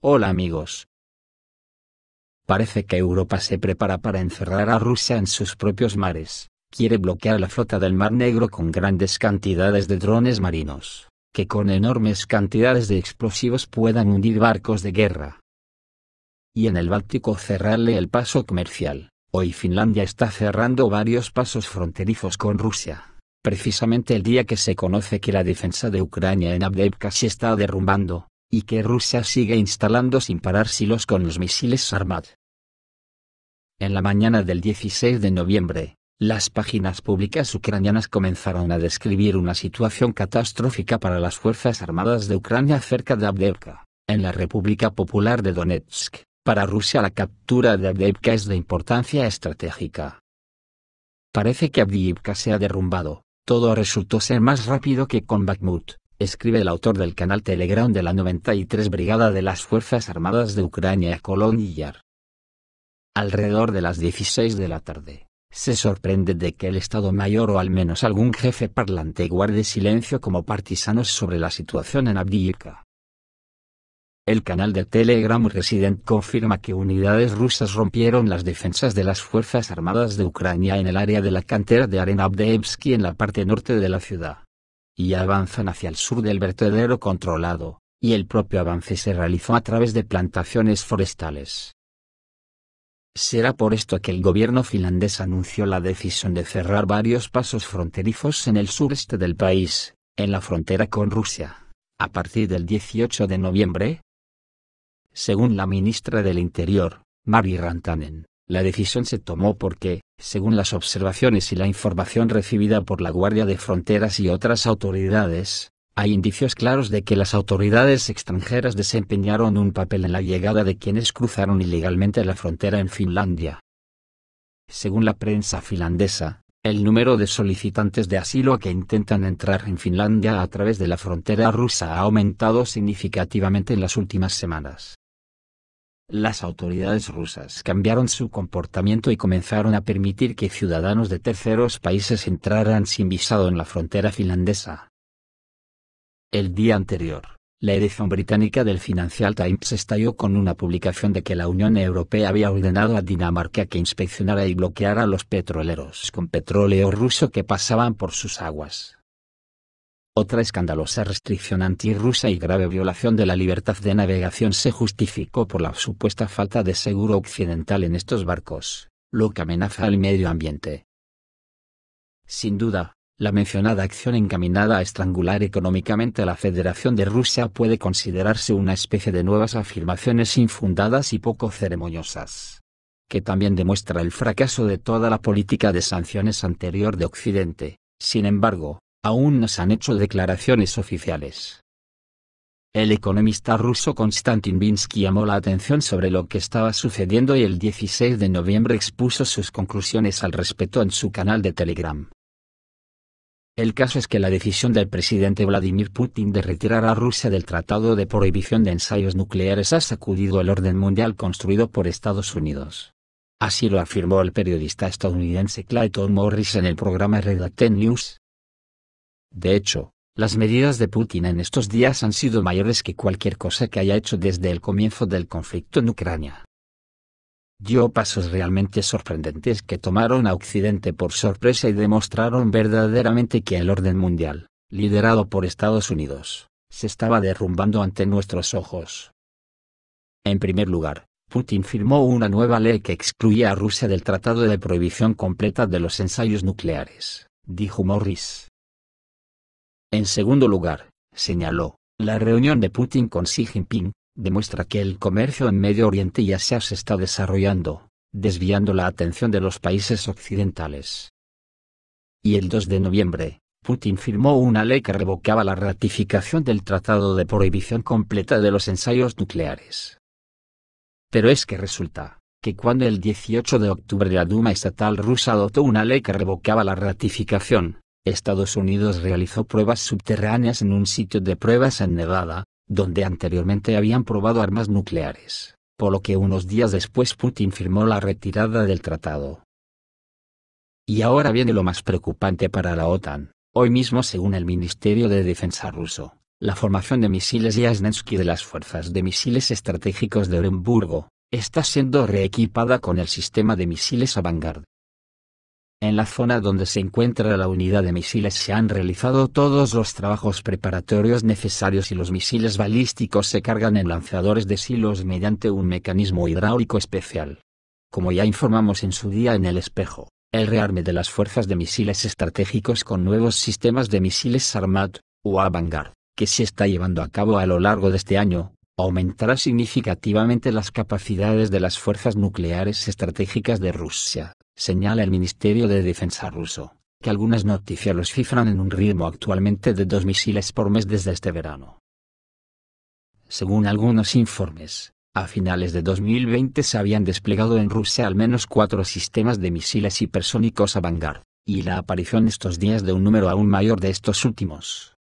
Hola amigos. Parece que Europa se prepara para encerrar a Rusia en sus propios mares. Quiere bloquear la flota del Mar Negro con grandes cantidades de drones marinos, que con enormes cantidades de explosivos puedan hundir barcos de guerra. Y en el Báltico cerrarle el paso comercial. Hoy Finlandia está cerrando varios pasos fronterizos con Rusia, precisamente el día que se conoce que la defensa de Ucrania en Avdiivka se está derrumbando, y que Rusia sigue instalando sin parar silos con los misiles Sarmat. En la mañana del 16 de noviembre, las páginas públicas ucranianas comenzaron a describir una situación catastrófica para las Fuerzas Armadas de Ucrania cerca de Avdiivka, en la República Popular de Donetsk. Para Rusia la captura de Avdiivka es de importancia estratégica. Parece que Avdiivka se ha derrumbado, todo resultó ser más rápido que con Bakhmut, escribe el autor del canal Telegram de la 93 Brigada de las Fuerzas Armadas de Ucrania Koloniyar. Alrededor de las 16 de la tarde, se sorprende de que el Estado Mayor o al menos algún jefe parlante guarde silencio como partisanos sobre la situación en Avdiivka. El canal de Telegram Resident confirma que unidades rusas rompieron las defensas de las Fuerzas Armadas de Ucrania en el área de la cantera de Arena Avdiivsky en la parte norte de la ciudad. Y avanzan hacia el sur del vertedero controlado, y el propio avance se realizó a través de plantaciones forestales. Será por esto que el gobierno finlandés anunció la decisión de cerrar varios pasos fronterizos en el sureste del país, en la frontera con Rusia, a partir del 18 de noviembre. Según la ministra del Interior, Mari Rantanen, la decisión se tomó porque, según las observaciones y la información recibida por la Guardia de Fronteras y otras autoridades, hay indicios claros de que las autoridades extranjeras desempeñaron un papel en la llegada de quienes cruzaron ilegalmente la frontera en Finlandia. Según la prensa finlandesa, el número de solicitantes de asilo que intentan entrar en Finlandia a través de la frontera rusa ha aumentado significativamente en las últimas semanas. Las autoridades rusas cambiaron su comportamiento y comenzaron a permitir que ciudadanos de terceros países entraran sin visado en la frontera finlandesa. El día anterior, la edición británica del Financial Times estalló con una publicación de que la Unión Europea había ordenado a Dinamarca que inspeccionara y bloqueara a los petroleros con petróleo ruso que pasaban por sus aguas. Otra escandalosa restricción antirrusa y grave violación de la libertad de navegación se justificó por la supuesta falta de seguro occidental en estos barcos, lo que amenaza al medio ambiente. Sin duda, la mencionada acción encaminada a estrangular económicamente a la Federación de Rusia puede considerarse una especie de nuevas afirmaciones infundadas y poco ceremoniosas, que también demuestra el fracaso de toda la política de sanciones anterior de Occidente. Sin embargo, aún no se han hecho declaraciones oficiales. El economista ruso Konstantin Binsky llamó la atención sobre lo que estaba sucediendo y el 16 de noviembre expuso sus conclusiones al respecto en su canal de Telegram. El caso es que la decisión del presidente Vladimir Putin de retirar a Rusia del Tratado de Prohibición de Ensayos Nucleares ha sacudido el orden mundial construido por Estados Unidos. Así lo afirmó el periodista estadounidense Clayton Morris en el programa Redacted News. De hecho, las medidas de Putin en estos días han sido mayores que cualquier cosa que haya hecho desde el comienzo del conflicto en Ucrania. Dio pasos realmente sorprendentes que tomaron a Occidente por sorpresa y demostraron verdaderamente que el orden mundial, liderado por Estados Unidos, se estaba derrumbando ante nuestros ojos. En primer lugar, Putin firmó una nueva ley que excluía a Rusia del Tratado de Prohibición Completa de los Ensayos Nucleares, dijo Morris. En segundo lugar, señaló, la reunión de Putin con Xi Jinping demuestra que el comercio en Medio Oriente ya se está desarrollando, desviando la atención de los países occidentales. Y el 2 de noviembre, Putin firmó una ley que revocaba la ratificación del Tratado de Prohibición Completa de los Ensayos Nucleares. Pero es que resulta que cuando el 18 de octubre la Duma estatal rusa adoptó una ley que revocaba la ratificación, Estados Unidos realizó pruebas subterráneas en un sitio de pruebas en Nevada, donde anteriormente habían probado armas nucleares, por lo que unos días después Putin firmó la retirada del tratado. Y ahora viene lo más preocupante para la OTAN. Hoy mismo, según el Ministerio de Defensa ruso, La formación de misiles Yasnensky de las Fuerzas de Misiles Estratégicos de Oremburgo está siendo reequipada con el sistema de misiles Avangard. En la zona donde se encuentra la unidad de misiles se han realizado todos los trabajos preparatorios necesarios y los misiles balísticos se cargan en lanzadores de silos mediante un mecanismo hidráulico especial. Como ya informamos en su día en El Espejo, el rearme de las fuerzas de misiles estratégicos con nuevos sistemas de misiles Sarmat, o Avangard, que se está llevando a cabo a lo largo de este año, aumentará significativamente las capacidades de las fuerzas nucleares estratégicas de Rusia, señala el Ministerio de Defensa ruso, que algunas noticias los cifran en un ritmo actualmente de 2 misiles por mes desde este verano. Según algunos informes, a finales de 2020 se habían desplegado en Rusia al menos 4 sistemas de misiles hipersónicos Avangard, y la aparición estos días de un número aún mayor de estos últimos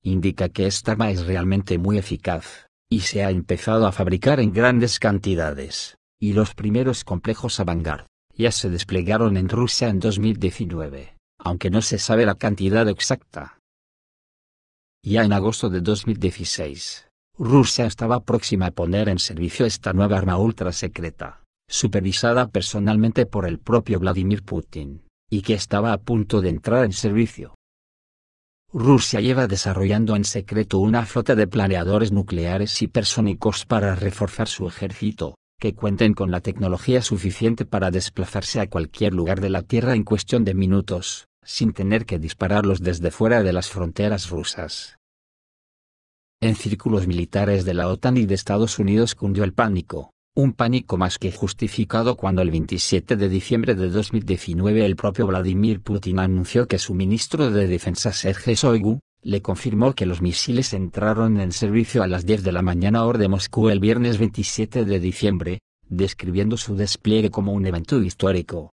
indica que esta arma es realmente muy eficaz, y se ha empezado a fabricar en grandes cantidades, y los primeros complejos Avangard ya se desplegaron en Rusia en 2019, aunque no se sabe la cantidad exacta. Ya en agosto de 2016, Rusia estaba próxima a poner en servicio esta nueva arma ultra secreta, supervisada personalmente por el propio Vladimir Putin, y que estaba a punto de entrar en servicio. Rusia lleva desarrollando en secreto una flota de planeadores nucleares hipersónicos para reforzar su ejército, que cuenten con la tecnología suficiente para desplazarse a cualquier lugar de la Tierra en cuestión de minutos, sin tener que dispararlos desde fuera de las fronteras rusas. En círculos militares de la OTAN y de Estados Unidos cundió el pánico, un pánico más que justificado cuando el 27 de diciembre de 2019 el propio Vladimir Putin anunció que su ministro de Defensa Sergei Shoigu le confirmó que los misiles entraron en servicio a las 10 de la mañana hora de Moscú el viernes 27 de diciembre, describiendo su despliegue como un evento histórico.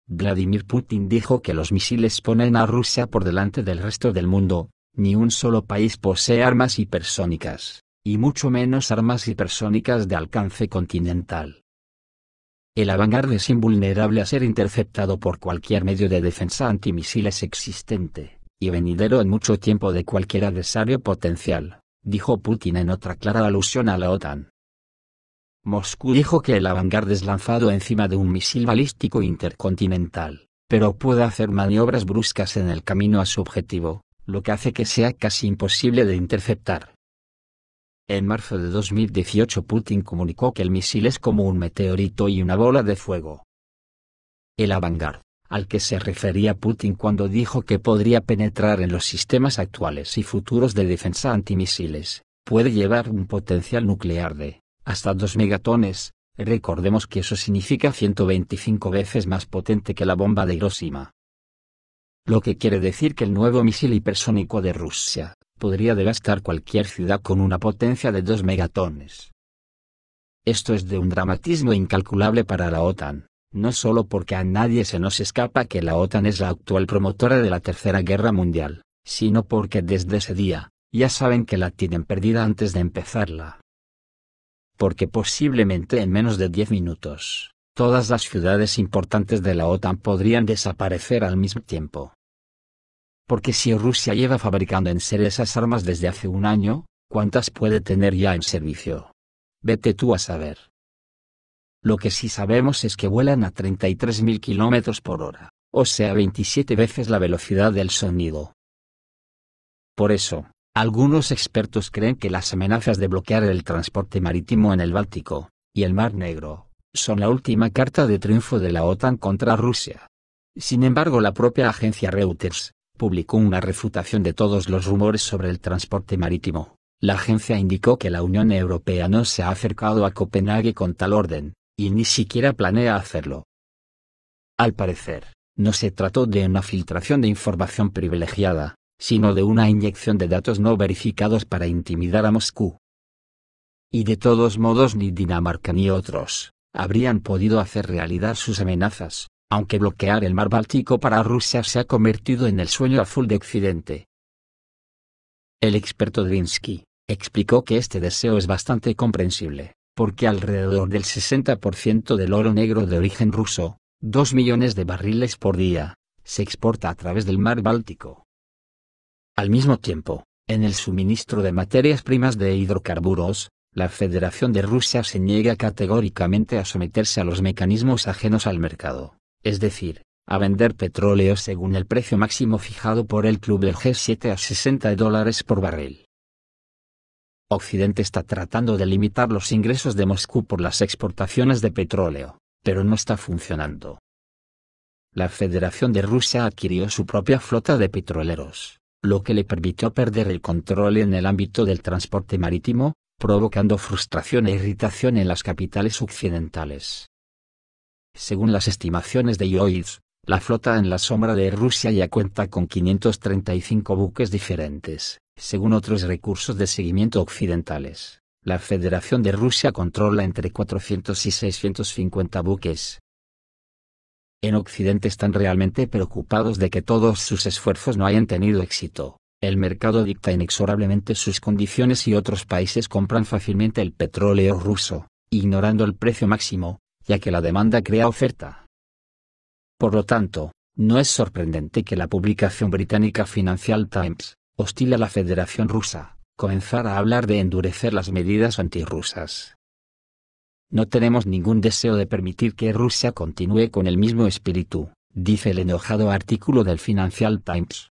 Vladimir Putin dijo que los misiles ponen a Rusia por delante del resto del mundo. Ni un solo país posee armas hipersónicas, y mucho menos armas hipersónicas de alcance continental. El Avangard es invulnerable a ser interceptado por cualquier medio de defensa antimisiles existente, y venidero en mucho tiempo de cualquier adversario potencial, dijo Putin en otra clara alusión a la OTAN. Moscú dijo que el Avangard es lanzado encima de un misil balístico intercontinental, pero puede hacer maniobras bruscas en el camino a su objetivo, lo que hace que sea casi imposible de interceptar. En marzo de 2018 Putin comunicó que el misil es como un meteorito y una bola de fuego. El Avangard, al que se refería Putin cuando dijo que podría penetrar en los sistemas actuales y futuros de defensa antimisiles, puede llevar un potencial nuclear de hasta 2 megatones, recordemos que eso significa 125 veces más potente que la bomba de Hiroshima. Lo que quiere decir que el nuevo misil hipersónico de Rusia podría devastar cualquier ciudad con una potencia de 2 megatones. Esto es de un dramatismo incalculable para la OTAN, no solo porque a nadie se nos escapa que la OTAN es la actual promotora de la Tercera Guerra Mundial, sino porque desde ese día, ya saben que la tienen perdida antes de empezarla. Porque posiblemente en menos de 10 minutos, todas las ciudades importantes de la OTAN podrían desaparecer al mismo tiempo. Porque si Rusia lleva fabricando en serie esas armas desde hace un año, ¿cuántas puede tener ya en servicio? Vete tú a saber. Lo que sí sabemos es que vuelan a 33.000 km por hora, o sea 27 veces la velocidad del sonido. Por eso, algunos expertos creen que las amenazas de bloquear el transporte marítimo en el Báltico y el Mar Negro son la última carta de triunfo de la OTAN contra Rusia. Sin embargo, la propia agencia Reuters publicó una refutación de todos los rumores sobre el transporte marítimo. La agencia indicó que la Unión Europea no se ha acercado a Copenhague con tal orden, y ni siquiera planea hacerlo. Al parecer, no se trató de una filtración de información privilegiada, sino de una inyección de datos no verificados para intimidar a Moscú. Y de todos modos ni Dinamarca ni otros habrían podido hacer realidad sus amenazas, aunque bloquear el mar Báltico para Rusia se ha convertido en el sueño azul de Occidente. El experto Drinsky explicó que este deseo es bastante comprensible, porque alrededor del 60% del oro negro de origen ruso, 2 millones de barriles por día, se exporta a través del mar Báltico. Al mismo tiempo, En el suministro de materias primas de hidrocarburos, la Federación de Rusia se niega categóricamente a someterse a los mecanismos ajenos al mercado, es decir, a vender petróleo según el precio máximo fijado por el Club del G7 a $60 por barril. Occidente está tratando de limitar los ingresos de Moscú por las exportaciones de petróleo, pero no está funcionando. La Federación de Rusia adquirió su propia flota de petroleros, lo que le permitió perder el control en el ámbito del transporte marítimo, provocando frustración e irritación en las capitales occidentales. Según las estimaciones de Lloyds, la flota en la sombra de Rusia ya cuenta con 535 buques diferentes. Según otros recursos de seguimiento occidentales, la Federación de Rusia controla entre 400 y 650 buques. En Occidente están realmente preocupados de que todos sus esfuerzos no hayan tenido éxito. El mercado dicta inexorablemente sus condiciones y otros países compran fácilmente el petróleo ruso, ignorando el precio máximo, ya que la demanda crea oferta. Por lo tanto, no es sorprendente que la publicación británica Financial Times, hostil a la Federación Rusa, comenzara a hablar de endurecer las medidas antirrusas. No tenemos ningún deseo de permitir que Rusia continúe con el mismo espíritu, dice el enojado artículo del Financial Times.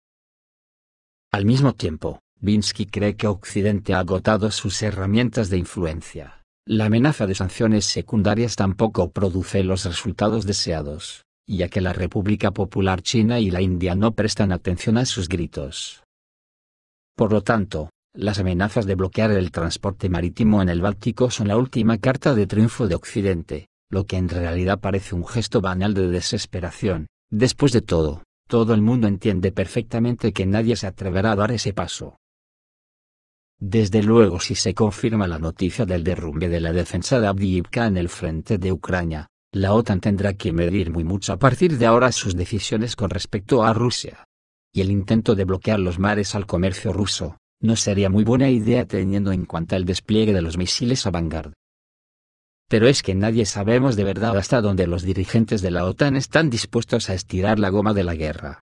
Al mismo tiempo, Binsky cree que Occidente ha agotado sus herramientas de influencia. La amenaza de sanciones secundarias tampoco produce los resultados deseados, ya que la República Popular China y la India no prestan atención a sus gritos. Por lo tanto, las amenazas de bloquear el transporte marítimo en el Báltico son la última carta de triunfo de Occidente, lo que en realidad parece un gesto banal de desesperación. Después de todo el mundo entiende perfectamente que nadie se atreverá a dar ese paso. Desde luego, si se confirma la noticia del derrumbe de la defensa de Avdiivka en el frente de Ucrania, la OTAN tendrá que medir muy mucho a partir de ahora sus decisiones con respecto a Rusia. Y el intento de bloquear los mares al comercio ruso, no sería muy buena idea teniendo en cuenta el despliegue de los misiles Avangard. Pero es que nadie sabemos de verdad hasta dónde los dirigentes de la OTAN están dispuestos a estirar la goma de la guerra.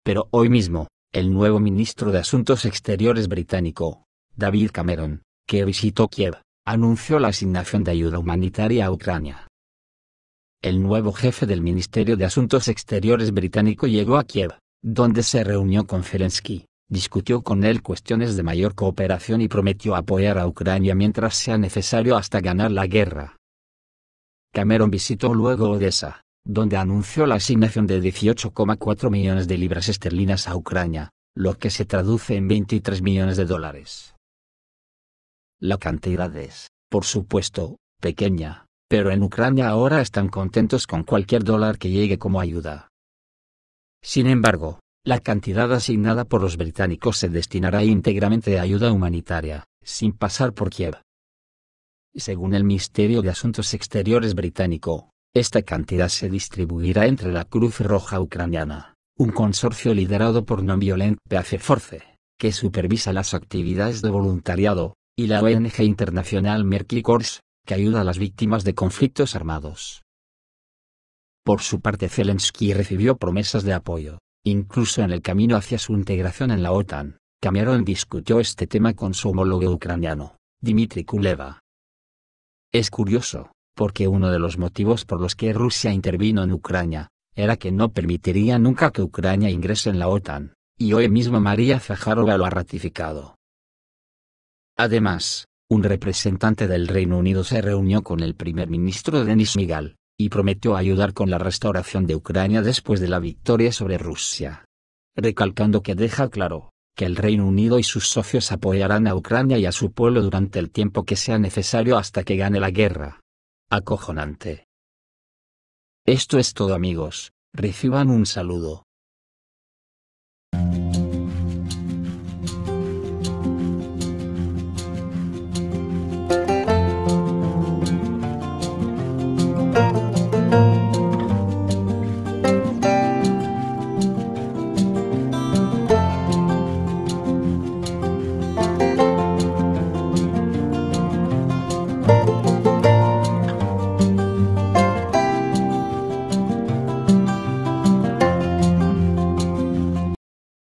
Pero hoy mismo, el nuevo ministro de Asuntos Exteriores británico, David Cameron, que visitó Kiev, anunció la asignación de ayuda humanitaria a Ucrania. El nuevo jefe del Ministerio de Asuntos Exteriores británico llegó a Kiev, donde se reunió con Zelensky, discutió con él cuestiones de mayor cooperación y prometió apoyar a Ucrania mientras sea necesario hasta ganar la guerra. Cameron visitó luego Odessa, donde anunció la asignación de 18,4 millones de libras esterlinas a Ucrania, lo que se traduce en $23 millones. La cantidad es, por supuesto, pequeña, pero en Ucrania ahora están contentos con cualquier dólar que llegue como ayuda. Sin embargo, la cantidad asignada por los británicos se destinará íntegramente a ayuda humanitaria, sin pasar por Kiev. Según el Ministerio de Asuntos Exteriores británico, esta cantidad se distribuirá entre la Cruz Roja Ucraniana, un consorcio liderado por Non-Violent Peace Force, que supervisa las actividades de voluntariado, y la ONG internacional Mercy Corps, que ayuda a las víctimas de conflictos armados. Por su parte, Zelensky recibió promesas de apoyo, incluso en el camino hacia su integración en la OTAN. Cameron discutió este tema con su homólogo ucraniano, Dmitry Kuleba. Es curioso, porque uno de los motivos por los que Rusia intervino en Ucrania, era que no permitiría nunca que Ucrania ingrese en la OTAN, y hoy mismo María Zaharova lo ha ratificado. Además, un representante del Reino Unido se reunió con el primer ministro Denis Shmyhal, y prometió ayudar con la restauración de Ucrania después de la victoria sobre Rusia. Recalcando que deja claro, que el Reino Unido y sus socios apoyarán a Ucrania y a su pueblo durante el tiempo que sea necesario hasta que gane la guerra. Acojonante. Esto es todo, amigos, reciban un saludo.